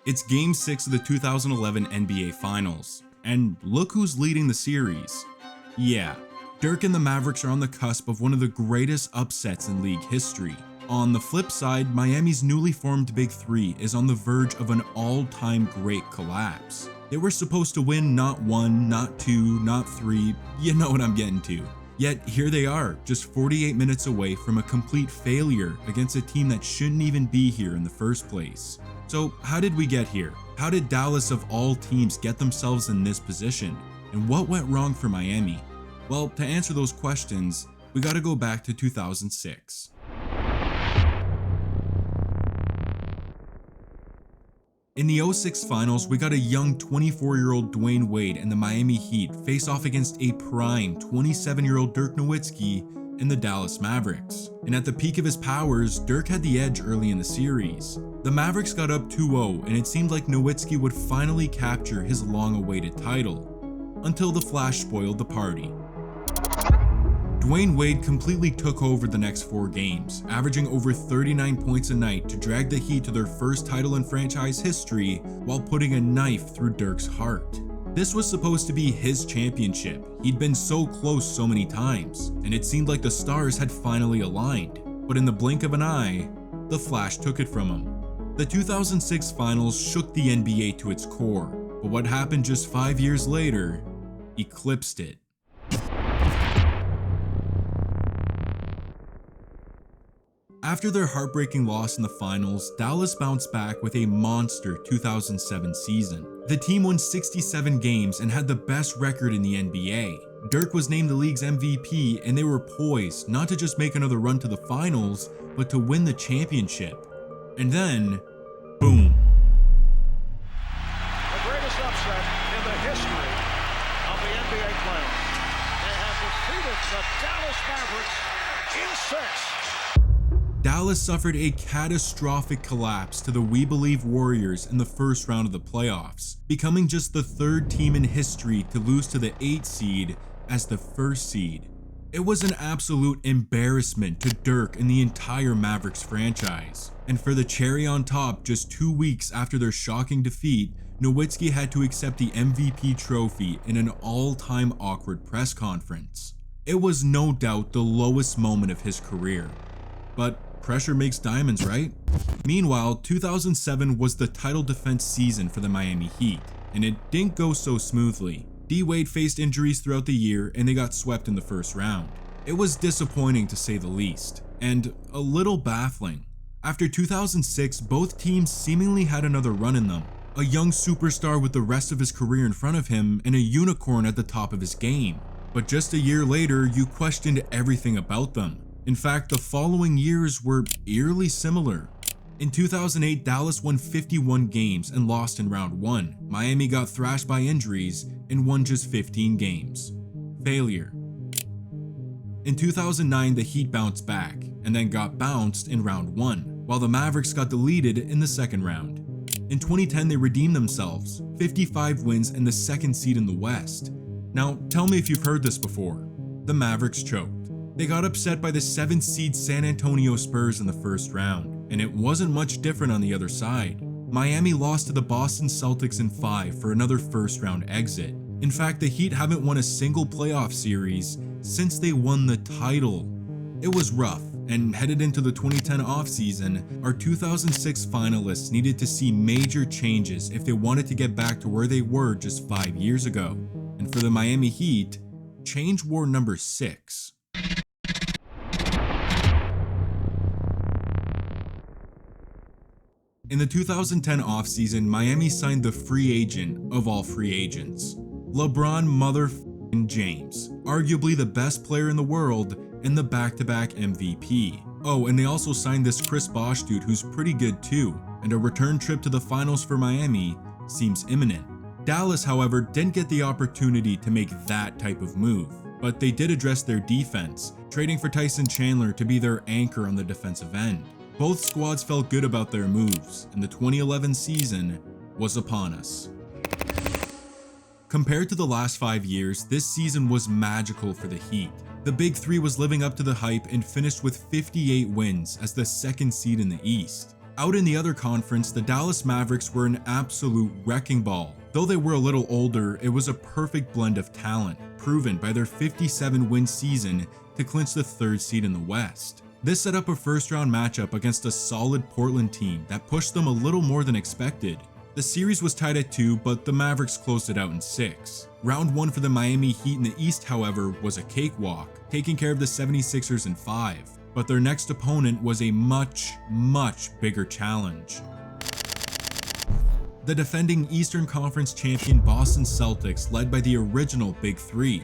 It's Game 6 of the 2011 NBA Finals, and look who's leading the series. Yeah, Dirk and the Mavericks are on the cusp of one of the greatest upsets in league history. On the flip side, Miami's newly formed Big Three is on the verge of an all-time great collapse. They were supposed to win not one, not two, not three, you know what I'm getting to. Yet here they are, just 48 minutes away from a complete failure against a team that shouldn't even be here in the first place. So how did we get here? How did Dallas of all teams get themselves in this position? And what went wrong for Miami? Well, to answer those questions, we gotta go back to 2006. In the 06 finals, we got a young 24-year-old Dwayne Wade and the Miami Heat face off against a prime 27-year-old Dirk Nowitzki and the Dallas Mavericks. And at the peak of his powers, Dirk had the edge early in the series. The Mavericks got up 2-0, and it seemed like Nowitzki would finally capture his long-awaited title, until the Flash spoiled the party. Dwayne Wade completely took over the next 4 games, averaging over 39 points a night to drag the Heat to their first title in franchise history while putting a knife through Dirk's heart. This was supposed to be his championship. He'd been so close so many times, and it seemed like the stars had finally aligned. But in the blink of an eye, the Flash took it from him. The 2006 finals shook the NBA to its core, but what happened just 5 years later eclipsed it. After their heartbreaking loss in the finals, Dallas bounced back with a monster 2007 season. The team won 67 games and had the best record in the NBA. Dirk was named the league's MVP, and they were poised not to just make another run to the finals, but to win the championship. And then, boom. The greatest upset in the history of the NBA playoffs. They have defeated the Dallas Mavericks in 6. Dallas suffered a catastrophic collapse to the We Believe Warriors in the first round of the playoffs, becoming just the 3rd team in history to lose to the 8th seed as the 1st seed. It was an absolute embarrassment to Dirk and the entire Mavericks franchise. And for the cherry on top, just 2 weeks after their shocking defeat, Nowitzki had to accept the MVP trophy in an all-time awkward press conference. It was no doubt the lowest moment of his career. But pressure makes diamonds, right? Meanwhile, 2007 was the title defense season for the Miami Heat, and it didn't go so smoothly. D-Wade faced injuries throughout the year, and they got swept in the first round. It was disappointing to say the least, and a little baffling. After 2006, both teams seemingly had another run in them. A young superstar with the rest of his career in front of him, and a unicorn at the top of his game. But just a year later, you questioned everything about them. In fact, the following years were eerily similar. In 2008, Dallas won 51 games and lost in round 1. Miami got thrashed by injuries and won just 15 games. Failure. In 2009, the Heat bounced back and then got bounced in round 1, while the Mavericks got deleted in the second round. In 2010, they redeemed themselves, 55 wins and the 2nd seed in the West. Now, tell me if you've heard this before. The Mavericks choked. They got upset by the 7th seed San Antonio Spurs in the first round, and it wasn't much different on the other side. Miami lost to the Boston Celtics in 5 for another first round exit. In fact, the Heat haven't won a single playoff series since they won the title. It was rough, and headed into the 2010 offseason, our 2006 finalists needed to see major changes if they wanted to get back to where they were just 5 years ago. And for the Miami Heat, change wore number 6. In the 2010 offseason, Miami signed the free agent of all free agents, LeBron motherfucking James, arguably the best player in the world and the back-to-back MVP. Oh, and they also signed this Chris Bosh dude who's pretty good too, and a return trip to the finals for Miami seems imminent. Dallas, however, didn't get the opportunity to make that type of move, but they did address their defense, trading for Tyson Chandler to be their anchor on the defensive end. Both squads felt good about their moves, and the 2011 season was upon us. Compared to the last 5 years, this season was magical for the Heat. The Big Three was living up to the hype and finished with 58 wins as the 2nd seed in the East. Out in the other conference, the Dallas Mavericks were an absolute wrecking ball. Though they were a little older, it was a perfect blend of talent, proven by their 57-win season to clinch the 3rd seed in the West. This set up a first-round matchup against a solid Portland team that pushed them a little more than expected. The series was tied at 2, but the Mavericks closed it out in 6. Round 1 for the Miami Heat in the East, however, was a cakewalk, taking care of the 76ers in 5. But their next opponent was a much bigger challenge. The defending Eastern Conference champion Boston Celtics, led by the original Big Three.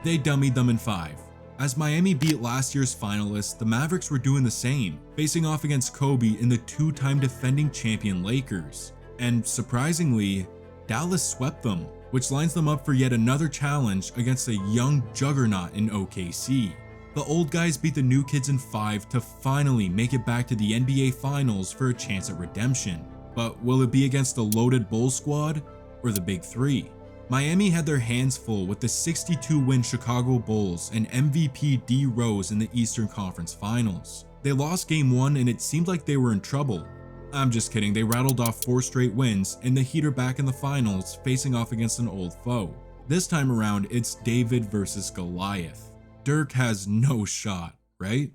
They dummied them in 5. As Miami beat last year's finalists, the Mavericks were doing the same, facing off against Kobe and the 2-time defending champion Lakers. And surprisingly, Dallas swept them, which lines them up for yet another challenge against a young juggernaut in OKC. The old guys beat the new kids in 5 to finally make it back to the NBA Finals for a chance at redemption. But will it be against the loaded Bulls squad or the Big Three? Miami had their hands full with the 62-win Chicago Bulls and MVP D Rose in the Eastern Conference Finals. They lost Game 1 and it seemed like they were in trouble. I'm just kidding, they rattled off 4 straight wins and the Heat are back in the finals facing off against an old foe. This time around, it's David versus Goliath. Dirk has no shot, right?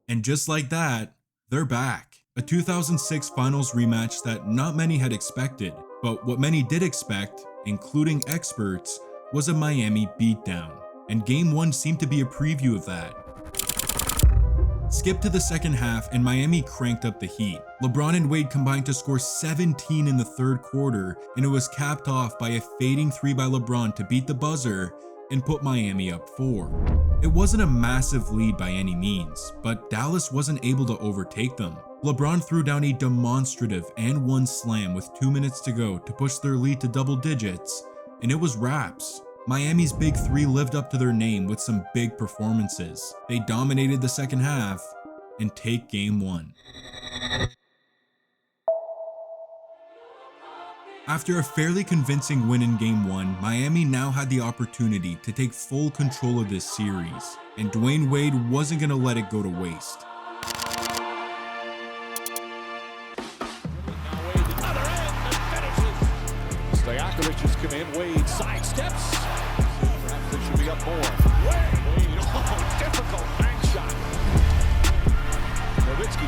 And just like that, they're back. A 2006 finals rematch that not many had expected, but what many did expect, including experts, was a Miami beatdown. And Game 1 seemed to be a preview of that. Skip to the second half and Miami cranked up the heat. LeBron and Wade combined to score 17 in the 3rd quarter, and it was capped off by a fading 3 by LeBron to beat the buzzer and put Miami up 4. It wasn't a massive lead by any means, but Dallas wasn't able to overtake them. LeBron threw down a demonstrative and 1 slam with 2 minutes to go to push their lead to double digits, and it was wraps. Miami's Big Three lived up to their name with some big performances. They dominated the second half and take Game 1. After a fairly convincing win in Game 1, Miami now had the opportunity to take full control of this series, and Dwayne Wade wasn't going to let it go to waste. Stojakovic's come in, Wade sidesteps. Perhaps they should be up more. Wade, oh, difficult bank shot. Nowitzki,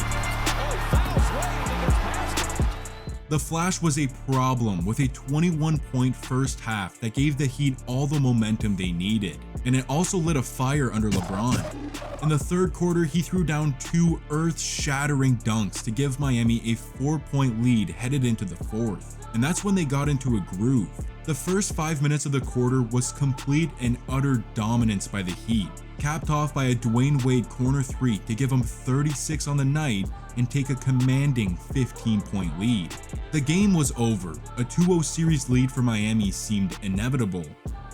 fouls Wade and gets past it. The Flash was a problem with a 21-point first half that gave the Heat all the momentum they needed, and it also lit a fire under LeBron. In the 3rd quarter, he threw down 2 earth-shattering dunks to give Miami a 4-point lead headed into the 4th, and that's when they got into a groove. The first 5 minutes of the quarter was complete and utter dominance by the Heat, capped off by a Dwayne Wade corner 3 to give him 36 on the night and take a commanding 15-point lead. The game was over. A 2-0 series lead for Miami seemed inevitable,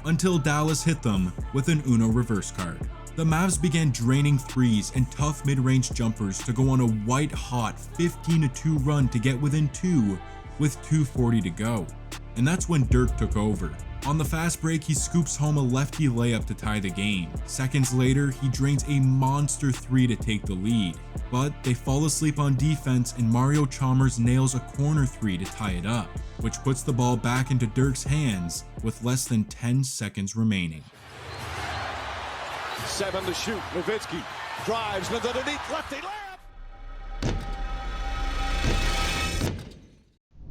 until Dallas hit them with an Uno reverse card. The Mavs began draining threes and tough mid-range jumpers to go on a white-hot 15-2 run to get within 2 with 2:40 to go. And that's when Dirk took over. On the fast break, he scoops home a lefty layup to tie the game. Seconds later, he drains a monster 3 to take the lead. But they fall asleep on defense and Mario Chalmers nails a corner 3 to tie it up, which puts the ball back into Dirk's hands with less than 10 seconds remaining. 7 to shoot. Nowitzki drives underneath lefty layup.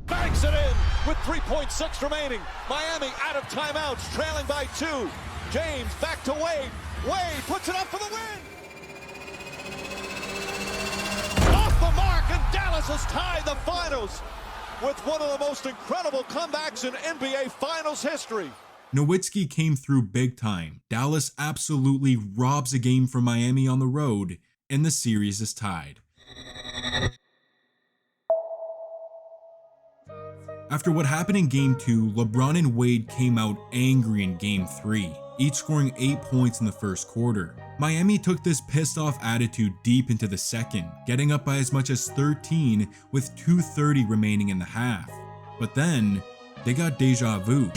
Banks it in with 3.6 remaining. Miami out of timeouts, trailing by 2. James back to Wade. Wade puts it up for the win. Off the mark, and Dallas has tied the finals with one of the most incredible comebacks in NBA Finals history. Nowitzki came through big time. Dallas absolutely robs a game from Miami on the road, and the series is tied. After what happened in Game 2, LeBron and Wade came out angry in Game 3, each scoring 8 points in the first quarter. Miami took this pissed off attitude deep into the second, getting up by as much as 13 with 2:30 remaining in the half. But then, they got deja vu.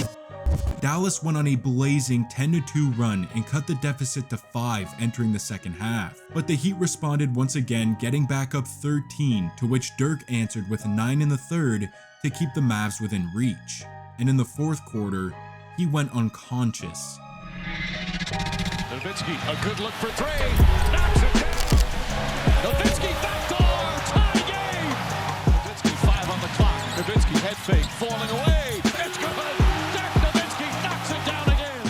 Dallas went on a blazing 10-2 run and cut the deficit to 5 entering the second half, but the Heat responded once again, getting back up 13, to which Dirk answered with 9 in the third to keep the Mavs within reach. And in the fourth quarter, he went unconscious. Nowitzki, a good look for 3, knocks it down. Nowitzki backdoor, tie game. Nowitzki 5 on the clock. Nowitzki head fake, falling away. It's good.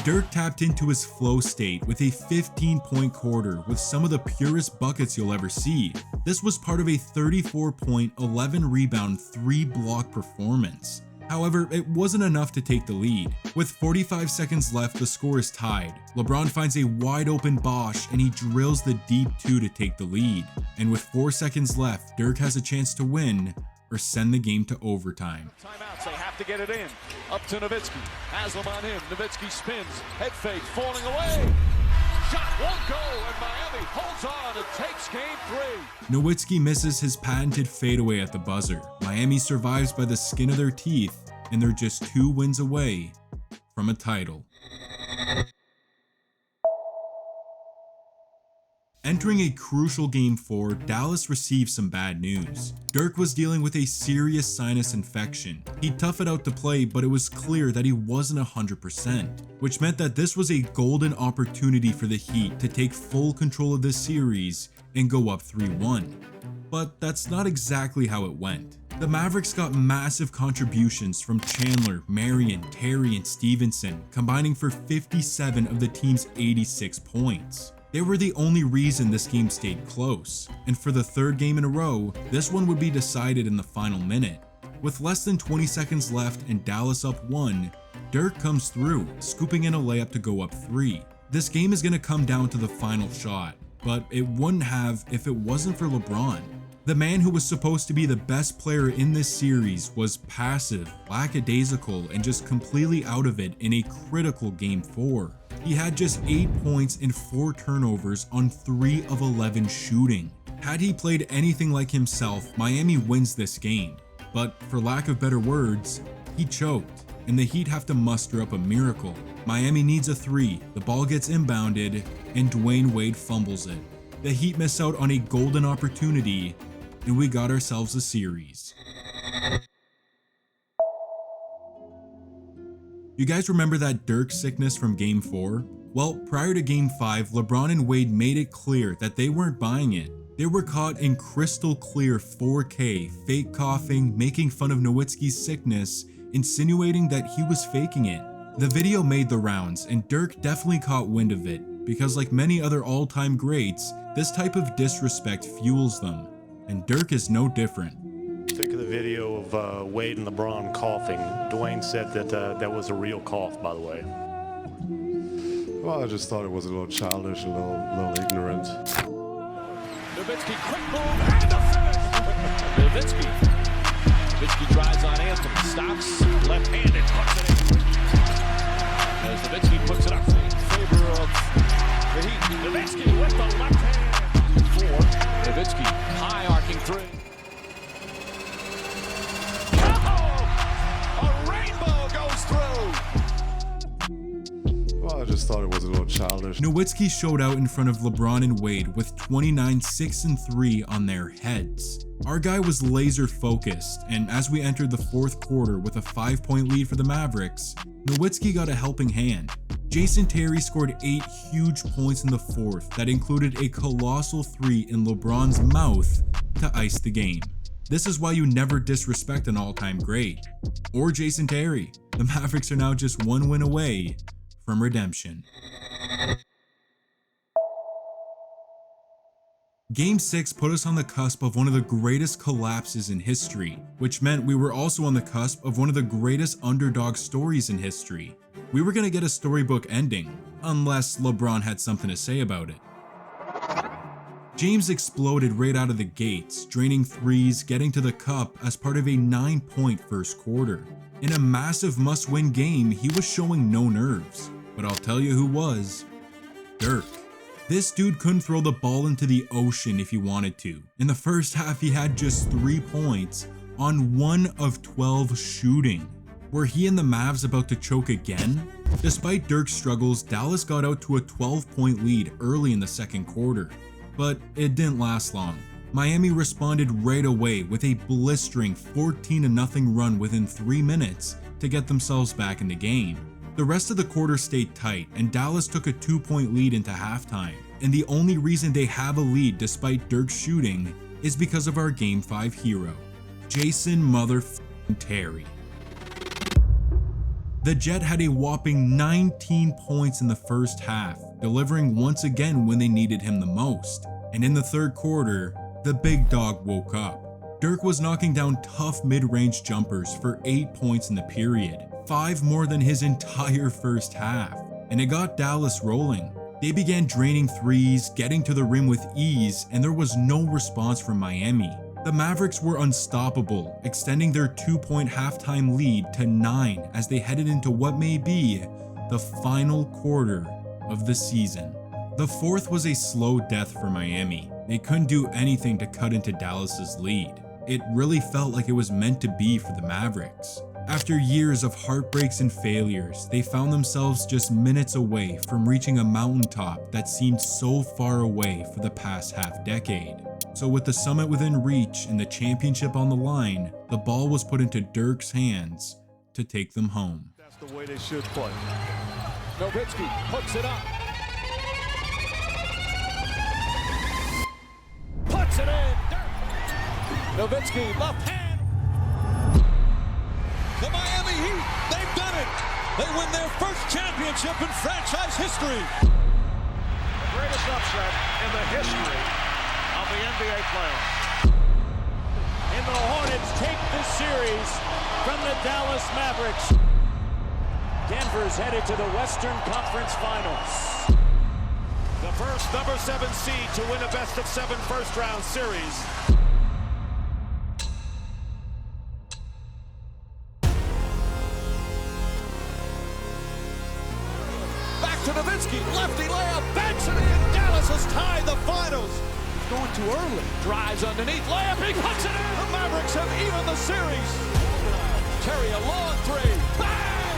Dirk tapped into his flow state with a 15-point quarter with some of the purest buckets you'll ever see. This was part of a 34-point, 11-rebound, 3-block performance. However, it wasn't enough to take the lead. With 45 seconds left, the score is tied. LeBron finds a wide-open Bosch and he drills the deep 2 to take the lead. And with 4 seconds left, Dirk has a chance to win or send the game to overtime. Timeouts, they have to get it in. Up to Nowitzki. Haslam on him. Nowitzki spins. Head fake. Falling away. Shot won't go, and Miami holds on and takes game 3. Nowitzki misses his patented fadeaway at the buzzer. Miami survives by the skin of their teeth, and they're just 2 wins away from a title. Entering a crucial Game 4, Dallas received some bad news. Dirk was dealing with a serious sinus infection. He toughed it out to play, but it was clear that he wasn't 100%, which meant that this was a golden opportunity for the Heat to take full control of this series and go up 3-1. But that's not exactly how it went. The Mavericks got massive contributions from Chandler, Marion, Terry, and Stevenson, combining for 57 of the team's 86 points. They were the only reason this game stayed close, and for the 3rd game in a row, this one would be decided in the final minute. With less than 20 seconds left and Dallas up 1, Dirk comes through, scooping in a layup to go up 3. This game is going to come down to the final shot, but it wouldn't have if it wasn't for LeBron. The man who was supposed to be the best player in this series was passive, lackadaisical, and just completely out of it in a critical Game 4. He had just 8 points and 4 turnovers on 3 of 11 shooting. Had he played anything like himself, Miami wins this game. But for lack of better words, he choked, and the Heat have to muster up a miracle. Miami needs a 3, the ball gets inbounded, and Dwayne Wade fumbles it. The Heat miss out on a golden opportunity, and we got ourselves a series. You guys remember that Dirk sickness from Game 4? Well, prior to Game 5, LeBron and Wade made it clear that they weren't buying it. They were caught in crystal clear 4K, fake coughing, making fun of Nowitzki's sickness, insinuating that he was faking it. The video made the rounds, and Dirk definitely caught wind of it, because like many other all-time greats, this type of disrespect fuels them, and Dirk is no different. Think of the video of Wade and LeBron coughing. Dwayne said that that was a real cough, by the way. Well, I just thought it was a little childish, a little ignorant. Nowitzki, quick move, and the finish! Nowitzki drives on Anthony, stops, left-handed, puts it in. As Nowitzki puts it up in favor of the Heat. Nowitzki with the left hand. 4. Nowitzki, high arcing 3. Well, I just thought it was a little childish. Nowitzki showed out in front of LeBron and Wade with 29, 6, and 3 on their heads. Our guy was laser focused, and as we entered the 4th quarter with a 5-point lead for the Mavericks, Nowitzki got a helping hand. Jason Terry scored 8 huge points in the 4th that included a colossal 3 in LeBron's mouth to ice the game. This is why you never disrespect an all-time great. Or Jason Terry. The Mavericks are now just 1 win away from redemption. Game 6 put us on the cusp of one of the greatest collapses in history, which meant we were also on the cusp of one of the greatest underdog stories in history. We were going to get a storybook ending, unless LeBron had something to say about it. James exploded right out of the gates, draining threes, getting to the cup as part of a 9-point first quarter. In a massive must-win game, he was showing no nerves. But I'll tell you who was. Dirk. This dude couldn't throw the ball into the ocean if he wanted to. In the first half, he had just 3 points on 1 of 12 shooting. Were he and the Mavs about to choke again? Despite Dirk's struggles, Dallas got out to a 12-point lead early in the second quarter, but it didn't last long. Miami responded right away with a blistering 14-0 run within 3 minutes to get themselves back in the game. The rest of the quarter stayed tight, and Dallas took a 2-point lead into halftime, and the only reason they have a lead despite Dirk's shooting is because of our Game 5 hero, Jason Terry. The Jet had a whopping 19 points in the first half, delivering once again when they needed him the most. And in the third quarter, the big dog woke up. Dirk was knocking down tough mid-range jumpers for 8 points in the period, 5 more than his entire first half, and it got Dallas rolling. They began draining threes, getting to the rim with ease, and there was no response from Miami. The Mavericks were unstoppable, extending their 2-point halftime lead to 9 as they headed into what may be the final quarter of the season. The fourth was a slow death for Miami. They couldn't do anything to cut into Dallas's lead. It really felt like it was meant to be for the Mavericks. After years of heartbreaks and failures, they found themselves just minutes away from reaching a mountaintop that seemed so far away for the past half-decade. So with the summit within reach and the championship on the line, the ball was put into Dirk's hands to take them home. That's the way they should play. Nowitzki hooks it up. Puts it in. Dirk. Nowitzki, left hand. The Miami Heat, they've done it. They win their first championship in franchise history. The greatest upset in the history of the NBA playoffs. And the Hornets take this series from the Dallas Mavericks. Denver's headed to the Western Conference Finals. The first number 7 seed to win a best-of-7 first-round series. Back to Nowitzki, lefty layup, banks it in. Dallas has tied the finals. He's going too early. Drives underneath, layup, he puts it in. The Mavericks have evened the series. Terry, a long three. Bang!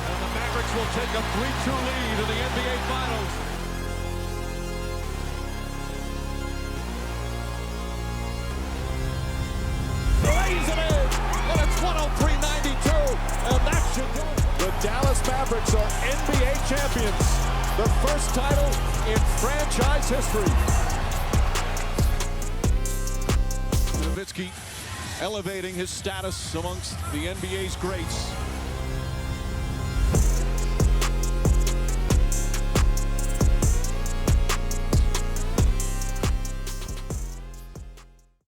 And the Mavericks will take a 3-2 lead in the NBA Finals. Lays it in, and it's 103-92, and that should do it. The Dallas Mavericks are NBA champions. The first title in franchise history. Nowitzki elevating his status amongst the NBA's greats.